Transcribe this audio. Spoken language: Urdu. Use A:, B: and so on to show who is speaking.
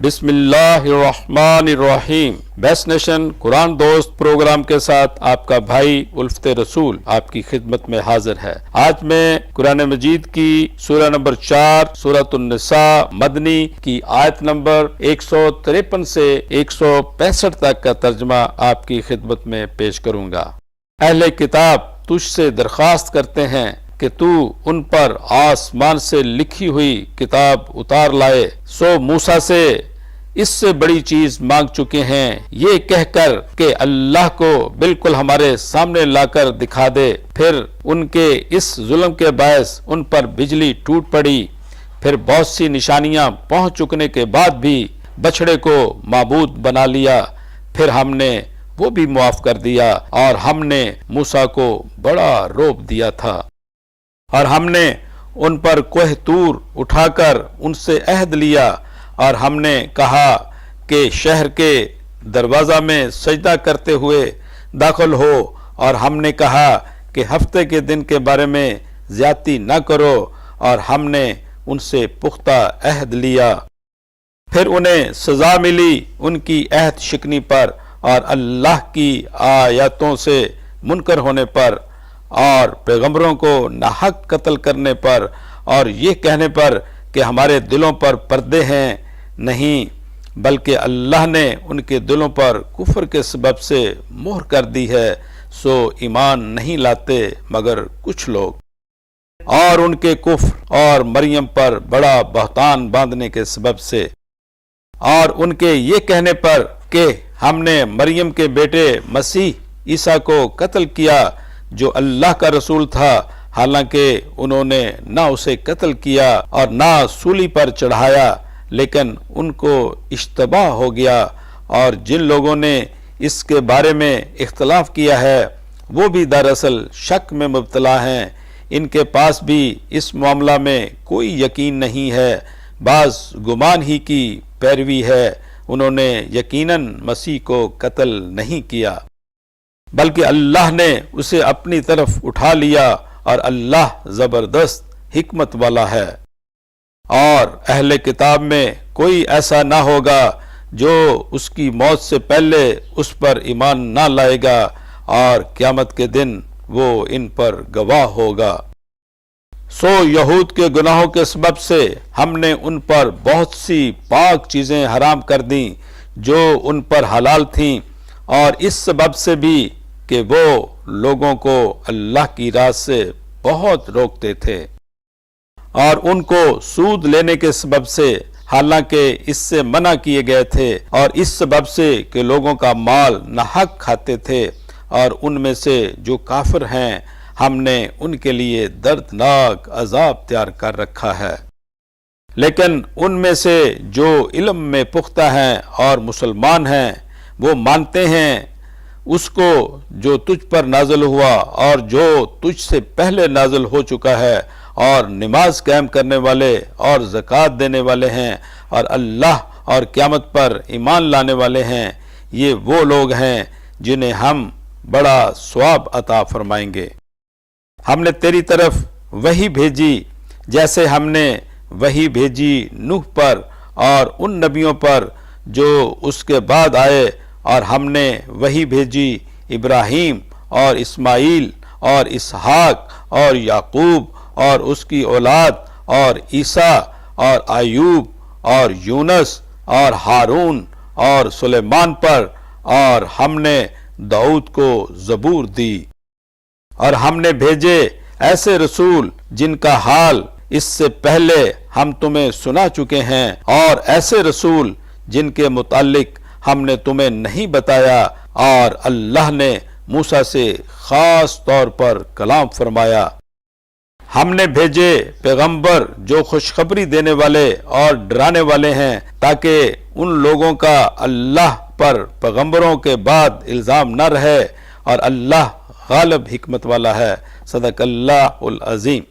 A: بسم اللہ الرحمن الرحیم۔ بیسٹ نیشن قرآن دوست پروگرام کے ساتھ آپ کا بھائی الفت رسول آپ کی خدمت میں حاضر ہے۔ آج میں قرآن مجید کی سورہ نمبر 4 سورۃ النساء مدنی کی آیت نمبر 153 سے 165 تک کا ترجمہ آپ کی خدمت میں پیش کروں گا۔ اہل کتاب تجھ سے درخواست کرتے ہیں کہ تو ان پر آسمان سے لکھی ہوئی کتاب اتار لائے، سو موسیٰ سے اس سے بڑی چیز مانگ چکے ہیں، یہ کہہ کر کہ اللہ کو بالکل ہمارے سامنے لا کر دکھا دے۔ پھر ان کے اس ظلم کے باعث ان پر بجلی ٹوٹ پڑی، پھر بہت سی نشانیاں پہنچ چکنے کے بعد بھی بچھڑے کو معبود بنا لیا، پھر ہم نے وہ بھی معاف کر دیا، اور ہم نے موسیٰ کو بڑا روب دیا تھا، اور ہم نے ان پر کوہ طور اٹھا کر ان سے عہد لیا، اور ہم نے کہا کہ شہر کے دروازہ میں سجدہ کرتے ہوئے داخل ہو، اور ہم نے کہا کہ ہفتے کے دن کے بارے میں زیادتی نہ کرو، اور ہم نے ان سے پختہ عہد لیا۔ پھر انہیں سزا ملی ان کی عہد شکنی پر، اور اللہ کی آیاتوں سے منکر ہونے پر، اور پیغمبروں کو ناحق قتل کرنے پر، اور یہ کہنے پر کہ ہمارے دلوں پر پردے ہیں، نہیں بلکہ اللہ نے ان کے دلوں پر کفر کے سبب سے مہر کر دی ہے، سو ایمان نہیں لاتے مگر کچھ لوگ۔ اور ان کے کفر اور مریم پر بڑا بہتان باندھنے کے سبب سے، اور ان کے یہ کہنے پر کہ ہم نے مریم کے بیٹے مسیح عیسیٰ کو قتل کیا جو اللہ کا رسول تھا، حالانکہ انہوں نے نہ اسے قتل کیا اور نہ سولی پر چڑھایا، لیکن ان کو اشتباہ ہو گیا، اور جن لوگوں نے اس کے بارے میں اختلاف کیا ہے وہ بھی دراصل شک میں مبتلا ہیں، ان کے پاس بھی اس معاملہ میں کوئی یقین نہیں ہے، بعض گمان ہی کی پیروی ہے، انہوں نے یقیناً مسیح کو قتل نہیں کیا بلکہ اللہ نے اسے اپنی طرف اٹھا لیا، اور اللہ زبردست حکمت والا ہے۔ اور اہل کتاب میں کوئی ایسا نہ ہوگا جو اس کی موت سے پہلے اس پر ایمان نہ لائے گا، اور قیامت کے دن وہ ان پر گواہ ہوگا۔ سو یہود کے گناہوں کے سبب سے ہم نے ان پر بہت سی پاک چیزیں حرام کر دیں جو ان پر حلال تھیں، اور اس سبب سے بھی کہ وہ لوگوں کو اللہ کی راہ سے بہت روکتے تھے، اور ان کو سود لینے کے سبب سے، حالانکہ اس سے منع کیے گئے تھے، اور اس سبب سے کہ لوگوں کا مال ناحق کھاتے تھے، اور ان میں سے جو کافر ہیں ہم نے ان کے لیے دردناک عذاب تیار کر رکھا ہے۔ لیکن ان میں سے جو علم میں پختہ ہیں اور مسلمان ہیں، وہ مانتے ہیں اس کو جو تجھ پر نازل ہوا اور جو تجھ سے پہلے نازل ہو چکا ہے، اور نماز قائم کرنے والے اور زکوٰۃ دینے والے ہیں، اور اللہ اور قیامت پر ایمان لانے والے ہیں، یہ وہ لوگ ہیں جنہیں ہم بڑا ثواب عطا فرمائیں گے۔ ہم نے تیری طرف وحی بھیجی جیسے ہم نے وحی بھیجی نوح پر اور ان نبیوں پر جو اس کے بعد آئے، اور ہم نے وحی بھیجی ابراہیم اور اسماعیل اور اسحاق اور یعقوب اور اس کی اولاد اور عیسیٰ اور ایوب اور یونس اور ہارون اور سلیمان پر، اور ہم نے داؤد کو زبور دی۔ اور ہم نے بھیجے ایسے رسول جن کا حال اس سے پہلے ہم تمہیں سنا چکے ہیں، اور ایسے رسول جن کے متعلق ہم نے تمہیں نہیں بتایا، اور اللہ نے موسیٰ سے خاص طور پر کلام فرمایا۔ ہم نے بھیجے پیغمبر جو خوشخبری دینے والے اور ڈرانے والے ہیں، تاکہ ان لوگوں کا اللہ پر پیغمبروں کے بعد الزام نہ رہے، اور اللہ غالب حکمت والا ہے۔ صدق اللہ العظیم۔